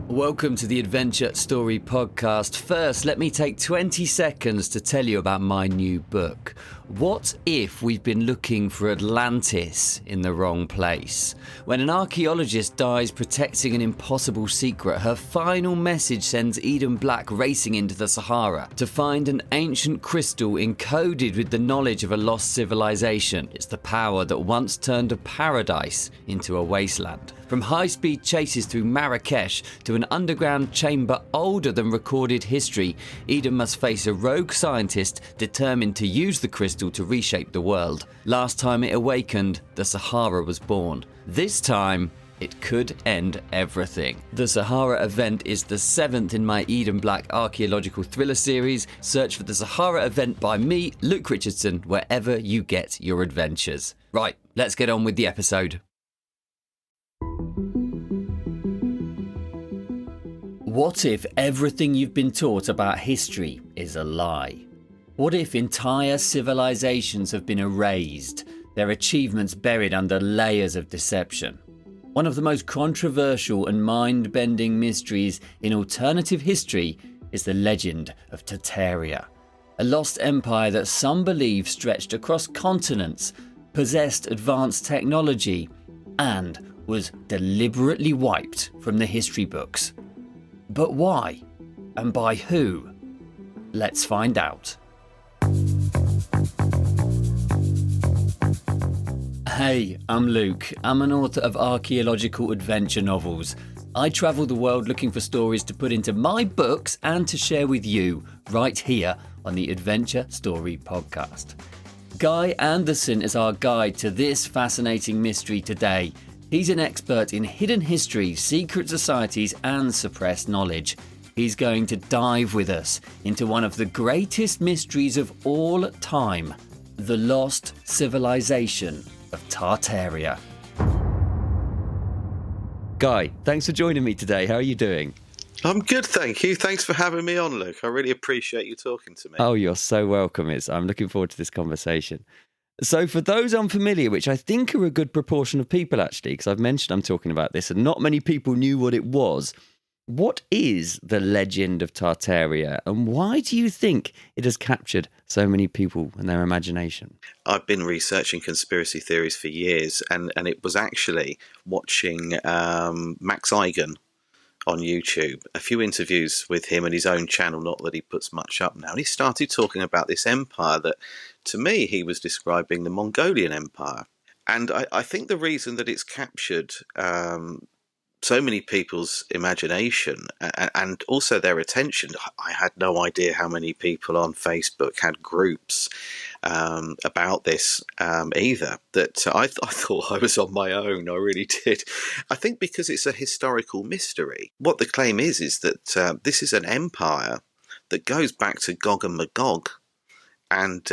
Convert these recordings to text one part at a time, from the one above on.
Welcome to the Adventure Story Podcast. First, let me take 20 seconds to tell you about my new book. What if we've been looking for Atlantis in the wrong place? When an archaeologist dies protecting an impossible secret, her final message sends Eden Black racing into the Sahara to find an ancient crystal encoded with the knowledge of a lost civilization. It's the power that once turned a paradise into a wasteland. From high-speed chases through Marrakesh to an underground chamber older than recorded history, Eden must face a rogue scientist determined to use the crystal to reshape the world. Last time it awakened, the Sahara was born. This time, it could end everything. The Sahara event is the 7th in my Eden Black archaeological thriller series. Search for the Sahara event by me, Luke Richardson, wherever you get your adventures. Right, let's get on with the episode. What if everything you've been taught about history is a lie? What if entire civilizations have been erased, their achievements buried under layers of deception? One of the most controversial and mind-bending mysteries in alternative history is the Legend of Tartaria, a lost empire that some believe stretched across continents, possessed advanced technology, and was deliberately wiped from the history books. But why? And by who? Let's find out. Hey, I'm Luke. I'm an author of archaeological adventure novels. I travel the world looking for stories to put into my books and to share with you right here on the Adventure Story Podcast. Guy Anderson is our guide to this fascinating mystery today. He's an expert in hidden history, secret societies, and suppressed knowledge. He's going to dive with us into one of the greatest mysteries of all time, the Lost Civilization of Tartaria. Guy, thanks for joining me today. How are you doing? I'm good, thank you. Thanks for having me on, Luke. I really appreciate you talking to me. Oh, you're so welcome. I'm looking forward to this conversation. So for those unfamiliar, which I think are a good proportion of people actually, because I've mentioned I'm talking about this and not many people knew what it was, what is the Legend of Tartaria and why do you think it has captured so many people and their imagination? I've been researching conspiracy theories for years and it was actually watching Max Igan on YouTube, a few interviews with him and his own channel, not that he puts much up now. And he started talking about this empire that, to me, he was describing the Mongolian Empire. And I think the reason that it's captured so many people's imagination and also their attention, I had no idea how many people on Facebook had groups about this either, that I thought I was on my own. I really did. I think because it's a historical mystery. What the claim is that this is an empire that goes back to Gog and Magog and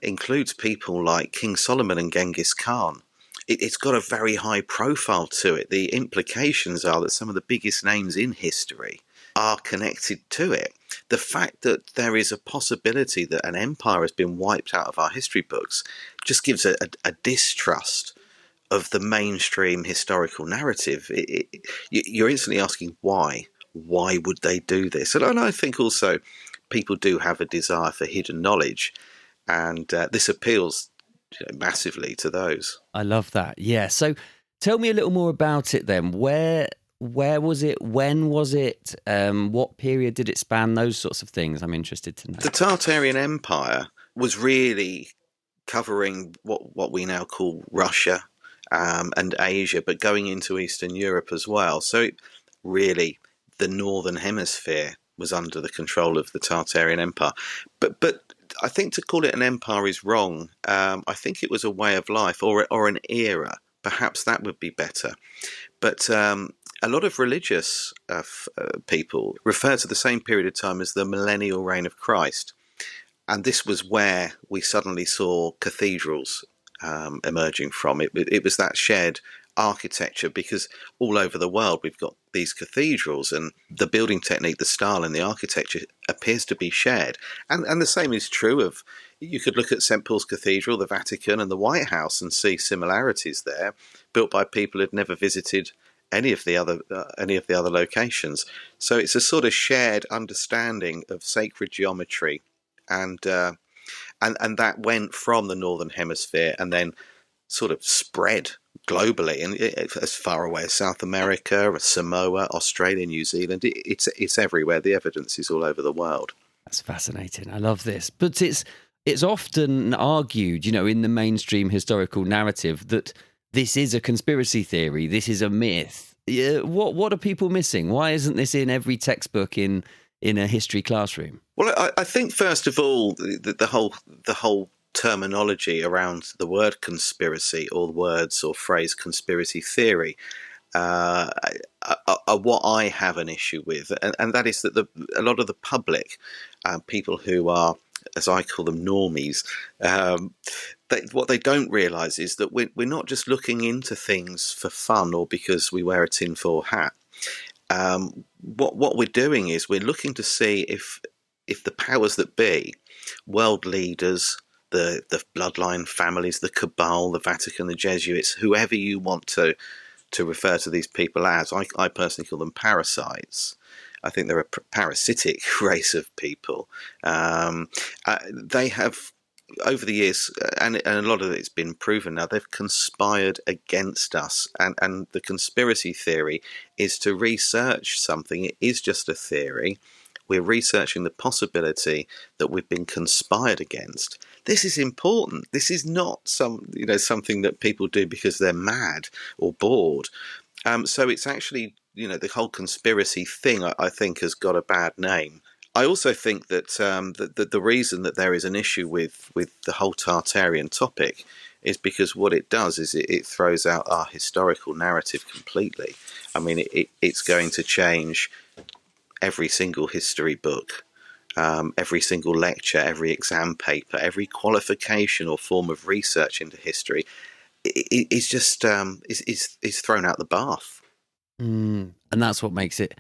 includes people like King Solomon and Genghis Khan. It's got a very high profile to it. The implications are that some of the biggest names in history are connected to it. The fact that there is a possibility that an empire has been wiped out of our history books just gives a distrust of the mainstream historical narrative. You're instantly asking why. Why would they do this? And I think also people do have a desire for hidden knowledge, and this appeals massively to those. I love that. Yeah. So tell me a little more about it then. Where was it? When was it? What period did it span? Those sorts of things I'm interested to know. The Tartarian Empire was really covering what we now call Russia and Asia, but going into Eastern Europe as well. So really the Northern Hemisphere was under the control of the Tartarian Empire. But I think to call it an empire is wrong. I think it was a way of life or an era. Perhaps that would be better. But a lot of religious people refer to the same period of time as the millennial reign of Christ. And this was where we suddenly saw cathedrals emerging from. It was that shared architecture, because all over the world we've got these cathedrals, and the building technique, the style and the architecture appears to be shared. And the same is true of, you could look at St. Paul's Cathedral, the Vatican and the White House and see similarities there, built by people who'd never visited any of the other locations. So it's a sort of shared understanding of sacred geometry, and and that went from the Northern Hemisphere and then sort of spread globally, and as far away as South America, Samoa, Australia, New Zealand. It's everywhere. The evidence is all over the world. That's fascinating. I love this. But it's often argued, in the mainstream historical narrative that this is a conspiracy theory, this is a myth. Yeah, what are people missing? Why isn't this in every textbook in a history classroom? Well, I think first of all, the whole terminology around the word conspiracy, or the words or phrase conspiracy theory, are what I have an issue with, and that is that a lot of the public, people who are, as I call them, normies, what they don't realise is that we're not just looking into things for fun or because we wear a tinfoil hat. What we're doing is we're looking to see if the powers that be, world leaders, the bloodline families, the cabal, the Vatican, the Jesuits, whoever you want to refer to these people as, I personally call them parasites. I think they're a parasitic race of people. They have, over the years, and a lot of it's been proven now, they've conspired against us. And the conspiracy theory is to research something. It is just a theory. We're researching the possibility that we've been conspired against. This is important. This is not something that people do because they're mad or bored. So it's actually, the whole conspiracy thing, I think, has got a bad name. I also think that the reason that there is an issue with the whole Tartarian topic is because what it does is it throws out our historical narrative completely. I mean, it's going to change every single history book, every single lecture, every exam paper, every qualification or form of research into history. It's just is thrown out the bath. And that's what makes it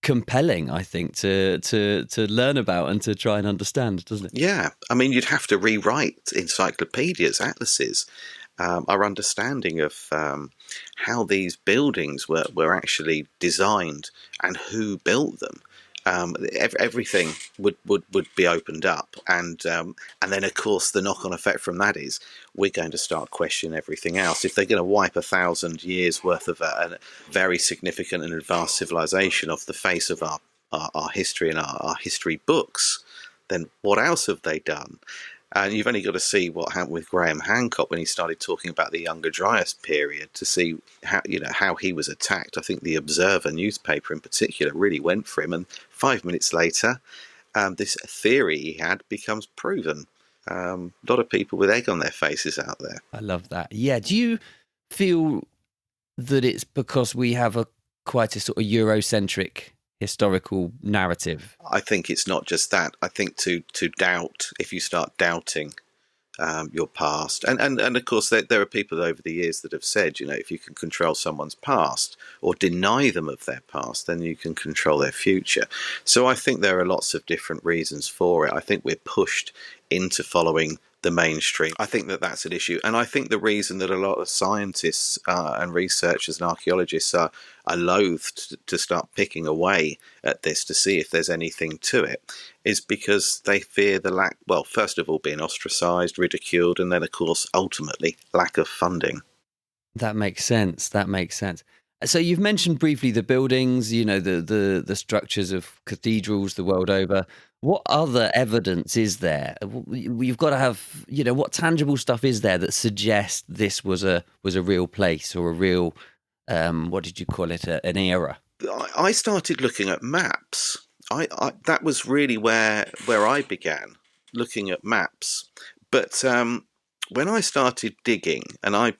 compelling, I think, to learn about and to try and understand, doesn't it? Yeah, I mean, you'd have to rewrite encyclopedias, atlases. Our understanding of how these buildings were actually designed and who built them. Everything would be opened up, and then of course the knock-on effect from that is we're going to start questioning everything else. If they're going to wipe 1,000 years worth of a very significant and advanced civilization off the face of our history and our history books, then what else have they done? And you've only got to see what happened with Graham Hancock when he started talking about the Younger Dryas period to see how he was attacked. I think the Observer newspaper in particular really went for him, and 5 minutes later, this theory he had becomes proven. A lot of people with egg on their faces out there. I love that. Yeah. Do you feel that it's because we have quite a sort of Eurocentric historical narrative? I think it's not just that. I think to doubt, if you start doubting your past, and of course there are people over the years that have said, if you can control someone's past or deny them of their past, then you can control their future. So I think there are lots of different reasons for it. I think we're pushed into following the mainstream. I think that that's an issue, and I think the reason that a lot of scientists and researchers and archaeologists are loath to start picking away at this to see if there's anything to it is because they fear the lack, well, first of all, being ostracised, ridiculed, and then of course ultimately lack of funding. That makes sense. So you've mentioned briefly the buildings, the structures of cathedrals the world over. What other evidence is there? You've got to have, what tangible stuff is there that suggests this was a real place or a real, what did you call it, an era? I started looking at maps. That was really where I began looking at maps. But when I started digging, and I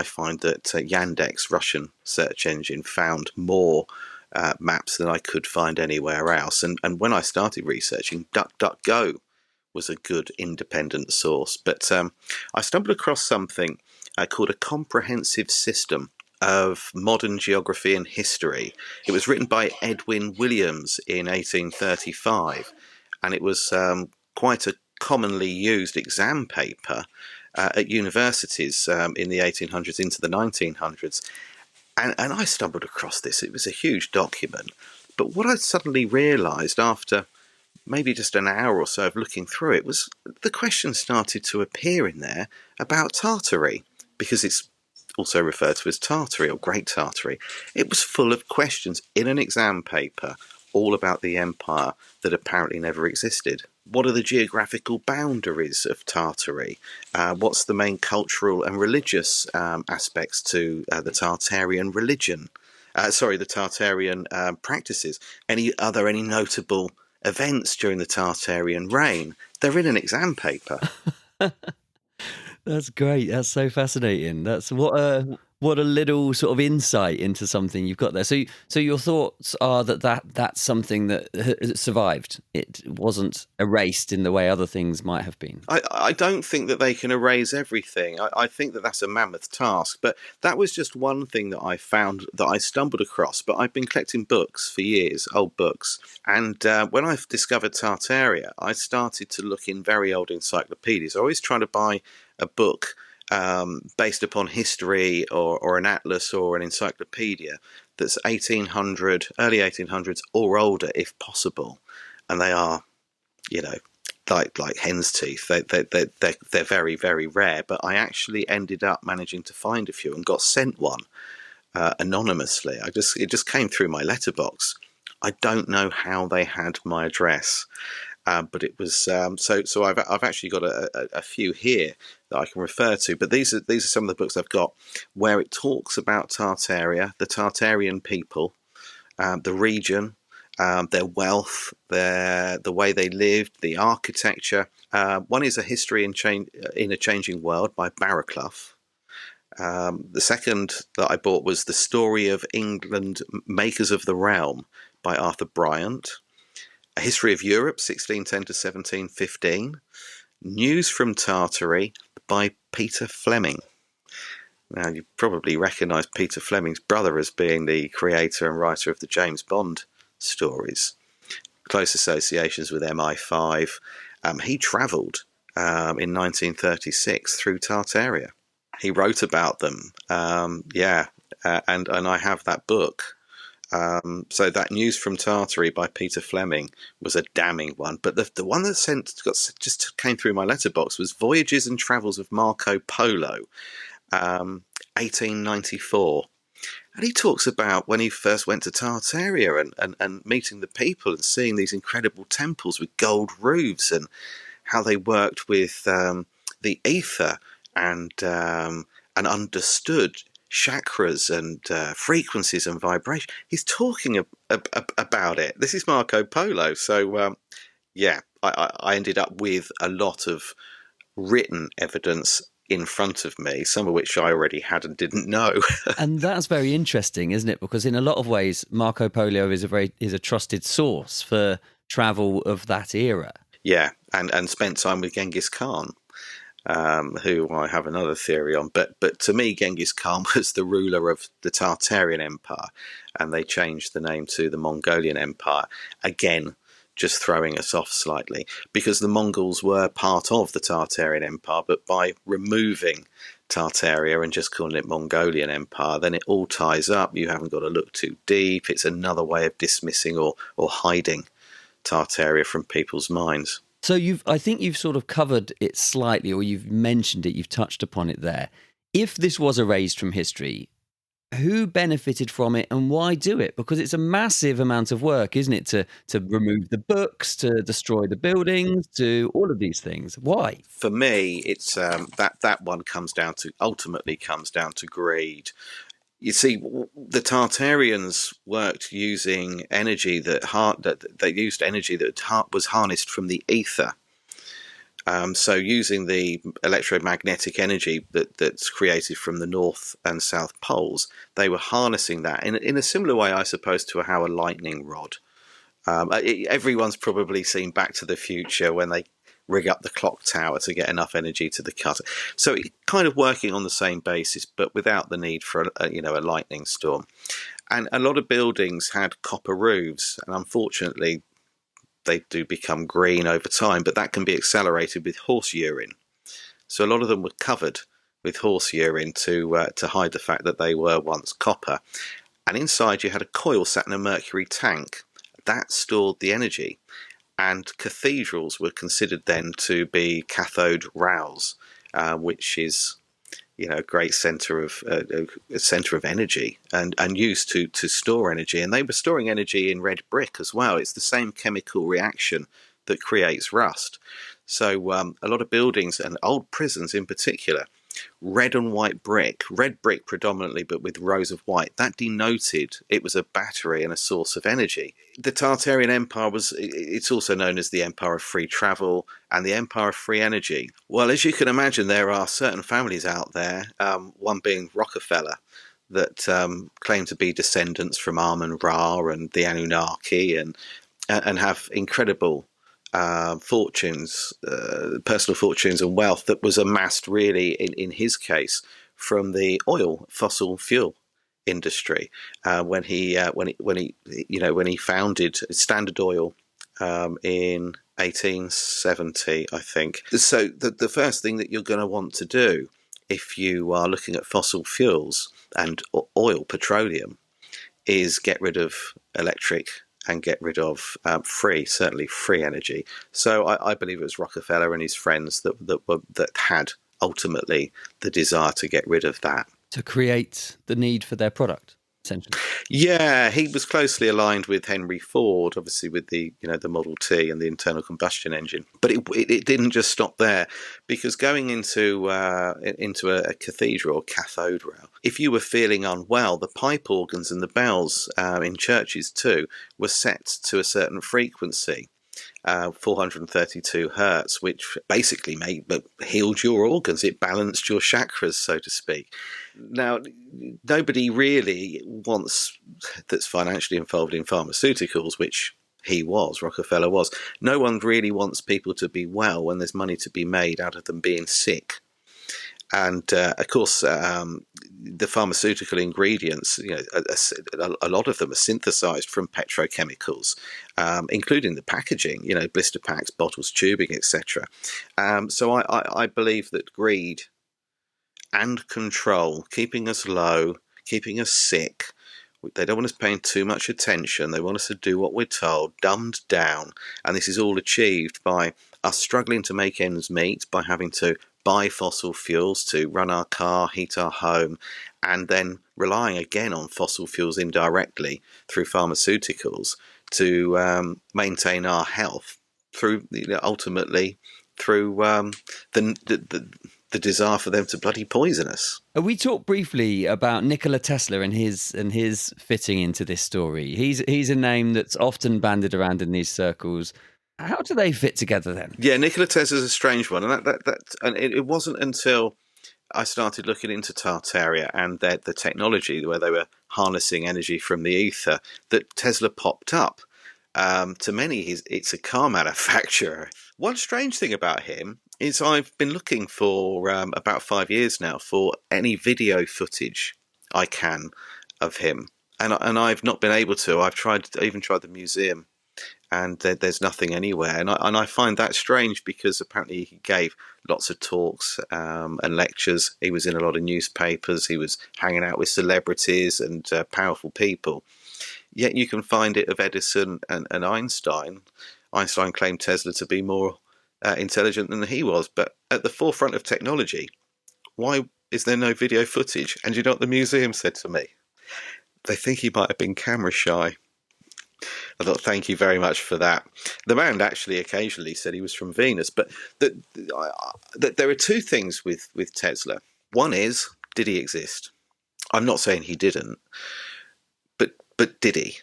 find that Yandex, Russian search engine, found more maps than I could find anywhere else. And when I started researching, DuckDuckGo was a good independent source. But I stumbled across something called a comprehensive system of modern geography and history. It was written by Edwin Williams in 1835, and it was quite a commonly used exam paper at universities in the 1800s into the 1900s. And I stumbled across this. It was a huge document. But what I suddenly realised after maybe just an hour or so of looking through it was the questions started to appear in there about Tartary, because it's also referred to as Tartary or Great Tartary. It was full of questions in an exam paper all about the empire that apparently never existed. What are the geographical boundaries of Tartary? What's the main cultural and religious aspects to the Tartarian religion? The Tartarian practices. Are there any notable events during the Tartarian reign? They're in an exam paper. That's great. That's so fascinating. That's what a little sort of insight into something you've got there. So your thoughts are that's something that survived. It wasn't erased in the way other things might have been. I don't think that they can erase everything. I think that that's a mammoth task. But that was just one thing that I found, that I stumbled across. But I've been collecting books for years, old books. And when I discovered Tartaria, I started to look in very old encyclopedias. I always try to buy a book based upon history or an atlas or an encyclopedia that's 1800, early 1800s or older if possible. And they are, like hen's teeth. They're very, very rare. But I actually ended up managing to find a few and got sent one anonymously. It just came through my letterbox. I don't know how they had my address. But it was so I've actually got a few here that I can refer to. But these are some of the books I've got where it talks about Tartaria, the Tartarian people, the region, their wealth, the way they lived, the architecture. One is A History in a Changing World by Barraclough. The second that I bought was The Story of England, Makers of the Realm by Arthur Bryant. A History of Europe, 1610 to 1715. News from Tartary by Peter Fleming. Now, you probably recognise Peter Fleming's brother as being the creator and writer of the James Bond stories. Close associations with MI5. He travelled in 1936 through Tartaria. He wrote about them. And I have that book. So that News from Tartary by Peter Fleming was a damning one. But the one that just came through my letterbox was Voyages and Travels of Marco Polo, 1894. And he talks about when he first went to Tartaria and meeting the people and seeing these incredible temples with gold roofs and how they worked with the ether and understood chakras and frequencies and vibration. He's talking about it. This is Marco Polo. So, I ended up with a lot of written evidence in front of me, some of which I already had and didn't know. And that's very interesting, isn't it? Because in a lot of ways, Marco Polo is a trusted source for travel of that era. Yeah, and spent time with Genghis Khan. Who I have another theory on, but to me, Genghis Khan was the ruler of the Tartarian Empire, and they changed the name to the Mongolian Empire. Again, just throwing us off slightly, because the Mongols were part of the Tartarian Empire, but by removing Tartaria and just calling it Mongolian Empire, then it all ties up. You haven't got to look too deep. It's another way of dismissing or hiding Tartaria from people's minds. So I think you've sort of covered it slightly, or you've mentioned it, you've touched upon it there. If this was erased from history, who benefited from it and why do it? Because it's a massive amount of work, isn't it? To remove the books, to destroy the buildings, to all of these things. Why? For me, it's that one ultimately comes down to greed. You see, the Tartarians worked using energy that they used energy that was harnessed from the ether. So using the electromagnetic energy that's created from the North and South Poles, they were harnessing that in a similar way, I suppose, to how a lightning rod. Everyone's probably seen Back to the Future when they rig up the clock tower to get enough energy to the cutter. So it kind of working on the same basis, but without the need for a lightning storm. And a lot of buildings had copper roofs, and unfortunately they do become green over time, but that can be accelerated with horse urine. So a lot of them were covered with horse urine to hide the fact that they were once copper. And inside you had a coil sat in a mercury tank that stored the energy. And cathedrals were considered then to be cathode rails, which is a great center of energy and used to store energy. And they were storing energy in red brick as well. It's the same chemical reaction that creates rust. So a lot of buildings and old prisons in particular, red and white brick, red brick predominantly, but with rows of white. That denoted it was a battery and a source of energy. The Tartarian Empire it's also known as the Empire of Free Travel and the Empire of Free Energy. Well, as you can imagine, there are certain families out there, one being Rockefeller, that claim to be descendants from Amun-Ra and the Anunnaki and have incredible fortunes, personal fortunes and wealth that was amassed really in his case from the fossil fuel industry when he founded Standard Oil in 1870, I think. So the first thing that you're going to want to do if you are looking at fossil fuels and oil, petroleum, is get rid of electric and get rid of certainly free energy. So I believe it was Rockefeller and his friends that had ultimately the desire to get rid of that. To create the need for their product, essentially. Yeah, he was closely aligned with Henry Ford, obviously with the Model T and the internal combustion engine. But it didn't just stop there, because going into a cathedral or cathode rail, if you were feeling unwell, the pipe organs and the bells in churches too were set to a certain frequency. 432 hertz, which basically healed your organs. It balanced your chakras, so to speak. Now, nobody really that's financially involved in pharmaceuticals, which Rockefeller was. No one really wants people to be well when there's money to be made out of them being sick. And of course, the pharmaceutical ingredients, a lot of them are synthesized from petrochemicals, including the packaging, blister packs, bottles, tubing, etc. So I believe that greed and control, keeping us low, keeping us sick, they don't want us paying too much attention. They want us to do what we're told, dumbed down. And this is all achieved by us struggling to make ends meet, by having to buy fossil fuels to run our car, heat our home, and then relying again on fossil fuels indirectly through pharmaceuticals to maintain our health ultimately through the desire for them to bloody poison us. We talked briefly about Nikola Tesla and his fitting into this story. He's a name that's often bandied around in these circles. How do they fit together then? Yeah, Nikola Tesla's a strange one, and it wasn't until I started looking into Tartaria and the technology where they were harnessing energy from the ether that Tesla popped up. To many, it's a car manufacturer. One strange thing about him is I've been looking for about 5 years now for any video footage I can of him, and I've not been able to. I even tried the museum, and there's nothing anywhere. And I find that strange, because apparently he gave lots of talks and lectures. He was in a lot of newspapers. He was hanging out with celebrities and powerful people. Yet you can find it of Edison and Einstein. Einstein claimed Tesla to be more intelligent than he was. But at the forefront of technology, why is there no video footage? And you know what the museum said to me? They think he might have been camera shy. I thought, thank you very much for that. The man actually occasionally said he was from Venus. But there are two things with Tesla. One is, did he exist? I'm not saying he didn't, but did he?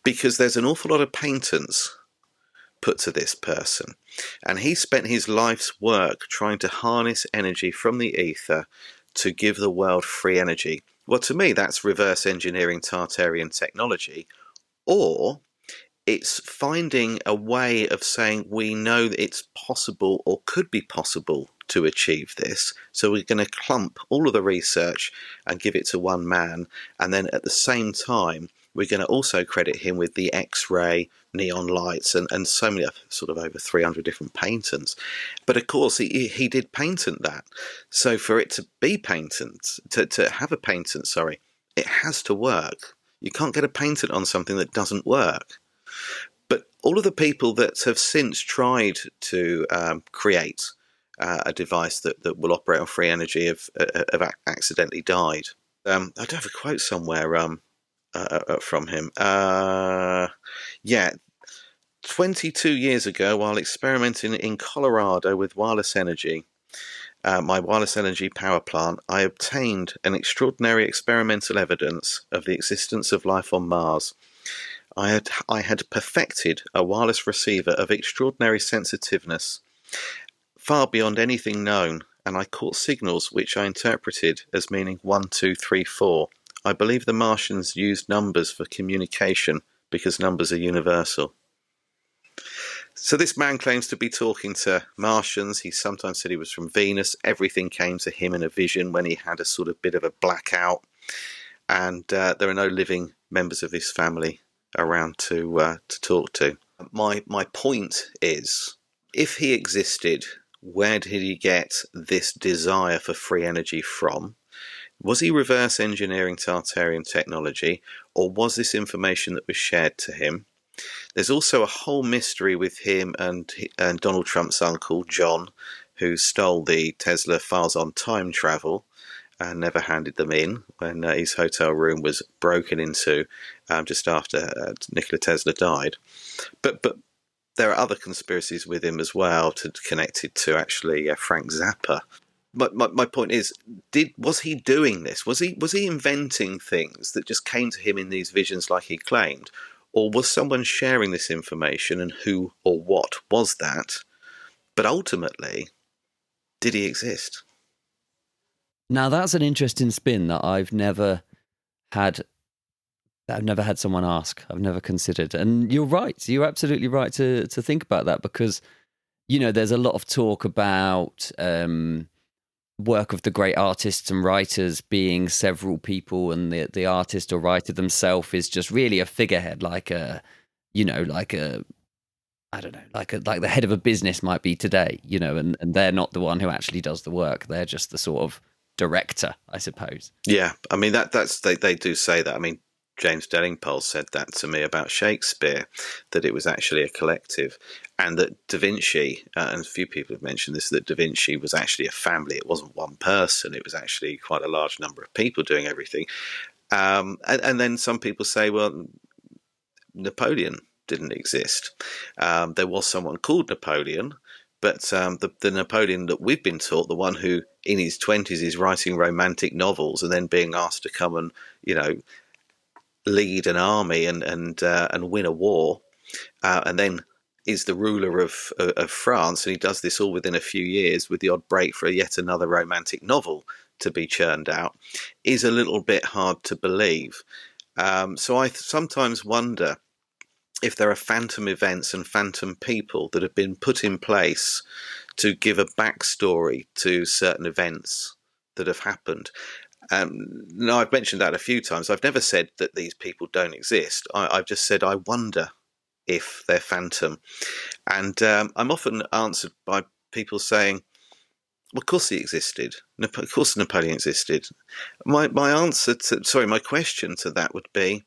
Because there's an awful lot of patents put to this person. And he spent his life's work trying to harness energy from the ether to give the world free energy. Well, to me, that's reverse engineering Tartarian technology. Or it's finding a way of saying we know that it's possible or could be possible to achieve this. So we're going to clump all of the research and give it to one man. And then at the same time, We're going to also credit him with the X-ray, neon lights, and so many, sort of over 300 different patents. But of course, he did patent that. So for it to be patent, to have a patent, sorry, it has to work. You can't get a patent on something that doesn't work. But all of the people that have since tried to create a device that will operate on free energy have accidentally died. I do have a quote somewhere from him. 22 years ago, while experimenting in Colorado with wireless energy, my wireless energy power plant, I obtained an extraordinary experimental evidence of the existence of life on Mars. I had perfected a wireless receiver of extraordinary sensitiveness, far beyond anything known, and I caught signals which I interpreted as meaning 1, 2, 3, 4. I believe the Martians used numbers for communication because numbers are universal. So this man claims to be talking to Martians. He sometimes said he was from Venus. Everything came to him in a vision when he had a sort of bit of a blackout. And there are no living members of his family around to talk to. My point is, if he existed, where did he get this desire for free energy from? Was he reverse engineering Tartarian technology, or was this information that was shared to him? There's also a whole mystery with him and Donald Trump's uncle, John, who stole the Tesla files on time travel and never handed them in when his hotel room was broken into just after Nikola Tesla died. But there are other conspiracies with him as well, connected to actually Frank Zappa. My point is, was he doing this? Was he inventing things that just came to him in these visions like he claimed? Or was someone sharing this information, and who or what was that? But ultimately, did he exist? Now that's an interesting spin that I've never had someone ask. I've never considered. And you're right. You're absolutely right to think about that, because, you know, there's a lot of talk about work of the great artists and writers being several people, and the artist or writer themselves is just really a figurehead, like the head of a business might be today, you know, and they're not the one who actually does the work. They're just the sort of director, I suppose. Yeah, I mean they do say that. I mean, James Dellingpole said that to me about Shakespeare, that it was actually a collective, and that Da Vinci, and a few people have mentioned this, that Da Vinci was actually a family. It wasn't one person. It was actually quite a large number of people doing everything. And then some people say, well, Napoleon didn't exist. There was someone called Napoleon, but the Napoleon that we've been taught, the one who in his 20s is writing romantic novels and then being asked to come and, you know, lead an army and win a war, and then is the ruler of France, and he does this all within a few years with the odd break for yet another romantic novel to be churned out, is a little bit hard to believe. So I sometimes wonder if there are phantom events and phantom people that have been put in place to give a backstory to certain events that have happened. Now, I've mentioned that a few times. I've never said that these people don't exist. I've just said I wonder if they're phantom. And I'm often answered by people saying, well, of course he existed. Of course Napoleon existed. My question to that would be,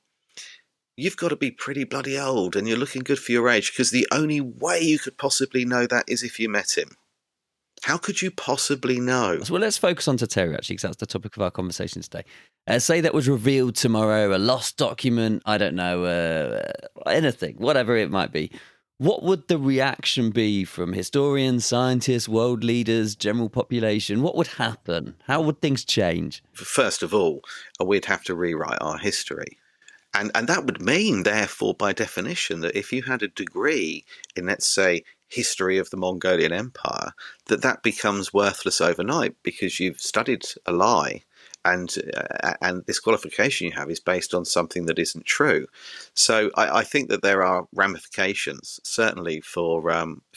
you've got to be pretty bloody old and you're looking good for your age, because the only way you could possibly know that is if you met him. How could you possibly know? Well, let's focus on Tartaria, actually, because that's the topic of our conversation today. Say that was revealed tomorrow, a lost document, I don't know, anything, whatever it might be. What would the reaction be from historians, scientists, world leaders, general population? What would happen? How would things change? First of all, we'd have to rewrite our history. And that would mean, therefore, by definition, that if you had a degree in, let's say, history of the Mongolian Empire, that becomes worthless overnight because you've studied a lie, and this qualification you have is based on something that isn't true. So I think that there are ramifications, certainly for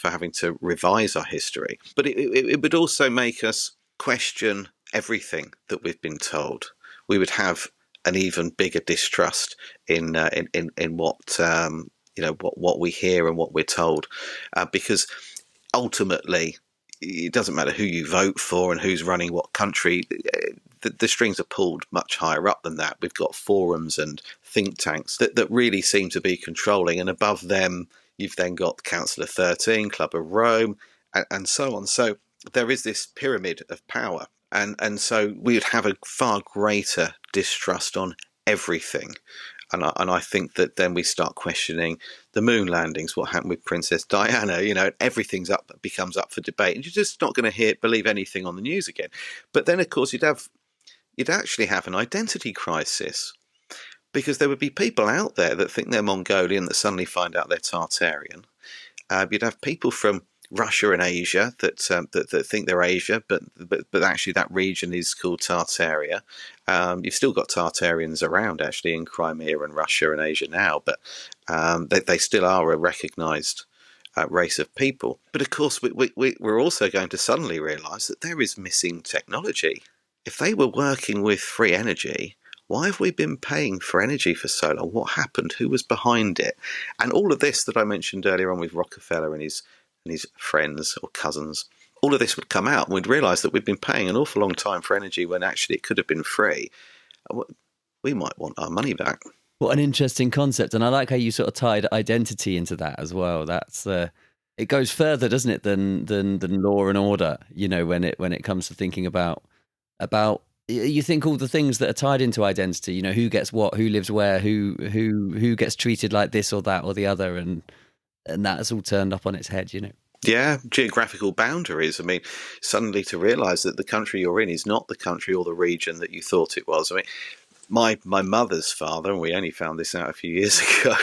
having to revise our history. But it would also make us question everything that we've been told. We would have an even bigger distrust in what what we hear and what we're told, because ultimately it doesn't matter who you vote for and who's running what country. The strings are pulled much higher up than that. We've got forums and think tanks that really seem to be controlling, and above them you've then got Council of 13, Club of Rome, and so on. So there is this pyramid of power, and so we would have a far greater distrust on everything. And I think that then we start questioning the moon landings, what happened with Princess Diana, everything's becomes up for debate, and you're just not going to believe anything on the news again. But then, of course, you'd actually have an identity crisis, because there would be people out there that think they're Mongolian that suddenly find out they're Tartarian. You'd have people from Russia and Asia that think they're Asia, but actually that region is called Tartaria. You've still got Tartarians around actually in Crimea and Russia and Asia now, but they still are a recognised race of people. But of course, we're also going to suddenly realise that there is missing technology. If they were working with free energy, why have we been paying for energy for so long? What happened? Who was behind it? And all of this that I mentioned earlier on with Rockefeller and his friends or cousins, all of this would come out, and we'd realise that we've been paying an awful long time for energy when actually it could have been free. We might want our money back. What an interesting concept. And I like how you sort of tied identity into that as well. That's it goes further, doesn't it, than law and order, when it comes to thinking about you think all the things that are tied into identity, who gets what, who lives where, who gets treated like this or that or the other, and that's all turned up on its head, Yeah, geographical boundaries. I mean, suddenly to realise that the country you're in is not the country or the region that you thought it was. I mean, my mother's father, and we only found this out a few years ago,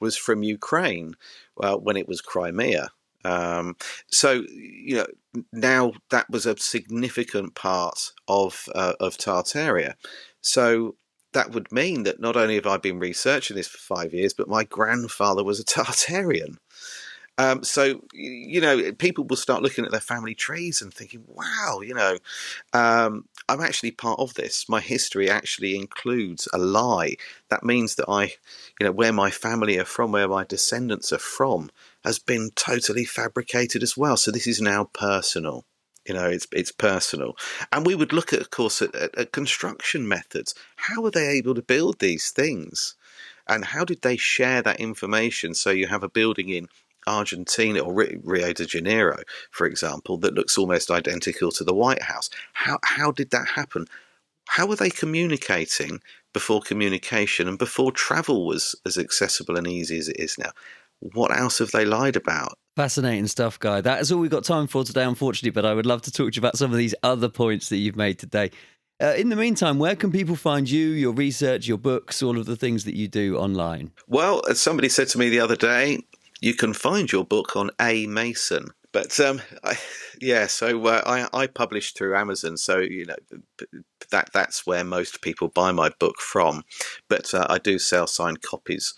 was from Ukraine when it was Crimea. So, now that was a significant part of Tartaria. So that would mean that not only have I been researching this for 5 years, but my grandfather was a Tartarian. So, people will start looking at their family trees and thinking, wow, I'm actually part of this. My history actually includes a lie. That means that where my family are from, where my descendants are from, has been totally fabricated as well. So this is now personal. It's personal. And we would look at, of course, at construction methods. How are they able to build these things? And how did they share that information? So you have a building in Argentina or Rio de Janeiro, for example, that looks almost identical to the White House. How did that happen? How were they communicating before communication and before travel was as accessible and easy as it is now? What else have they lied about? Fascinating stuff, Guy. That is all we've got time for today, unfortunately, but I would love to talk to you about some of these other points that you've made today. In the meantime, where can people find you, your research, your books, all of the things that you do online? Well, as somebody said to me the other day, you can find your book on A. Mason. But I publish through Amazon, so that's where most people buy my book from. But I do sell signed copies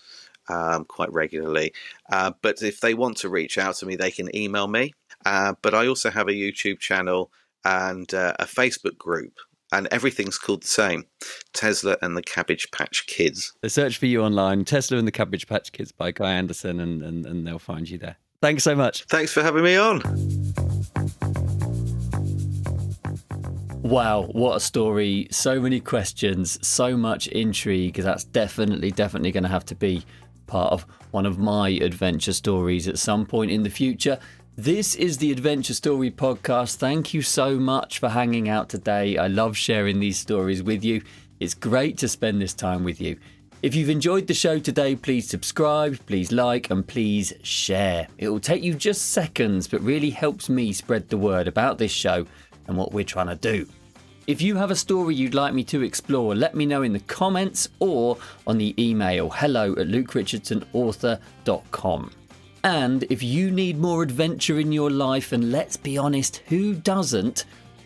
quite regularly. But if they want to reach out to me, they can email me. But I also have a YouTube channel and a Facebook group. And everything's called the same, Tesla and the Cabbage Patch Kids. So search for you online, Tesla and the Cabbage Patch Kids by Guy Anderson, and they'll find you there. Thanks so much. Thanks for having me on. Wow, what a story. So many questions, so much intrigue. That's definitely going to have to be part of one of my adventure stories at some point in the future. This is the Adventure Story Podcast. Thank you so much for hanging out today. I love sharing these stories with you. It's great to spend this time with you. If you've enjoyed the show today, please subscribe, please like, and please share. It will take you just seconds, but really helps me spread the word about this show and what we're trying to do. If you have a story you'd like me to explore, let me know in the comments or on the email hello@lukerichardsonauthor.com. And if you need more adventure in your life, and let's be honest, who doesn't,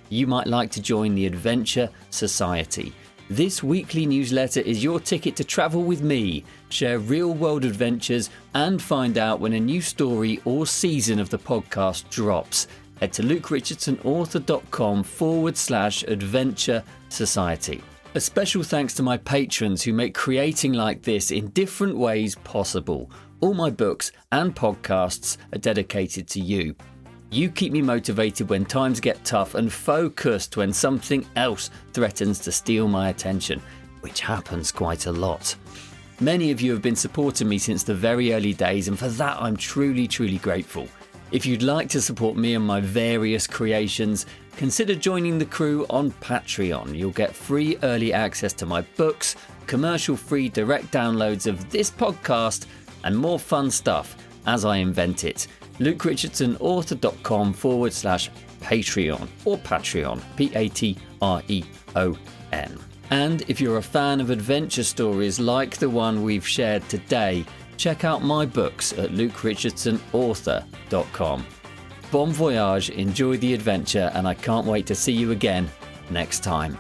you might like to join the Adventure Society. This weekly newsletter is your ticket to travel with me, share real-world adventures, and find out when a new story or season of the podcast drops. Head to lukerichardsonauthor.com/Adventure Society. A special thanks to my patrons who make creating like this in different ways possible. All my books and podcasts are dedicated to you. You keep me motivated when times get tough and focused when something else threatens to steal my attention, which happens quite a lot. Many of you have been supporting me since the very early days, and for that I'm truly grateful. If you'd like to support me and my various creations, consider joining the crew on Patreon. You'll get free early access to my books, commercial-free direct downloads of this podcast, and more fun stuff as I invent it. LukeRichardsonAuthor.com/Patreon or Patreon, Patreon. And if you're a fan of adventure stories like the one we've shared today, check out my books at LukeRichardsonAuthor.com. Bon voyage, enjoy the adventure, and I can't wait to see you again next time.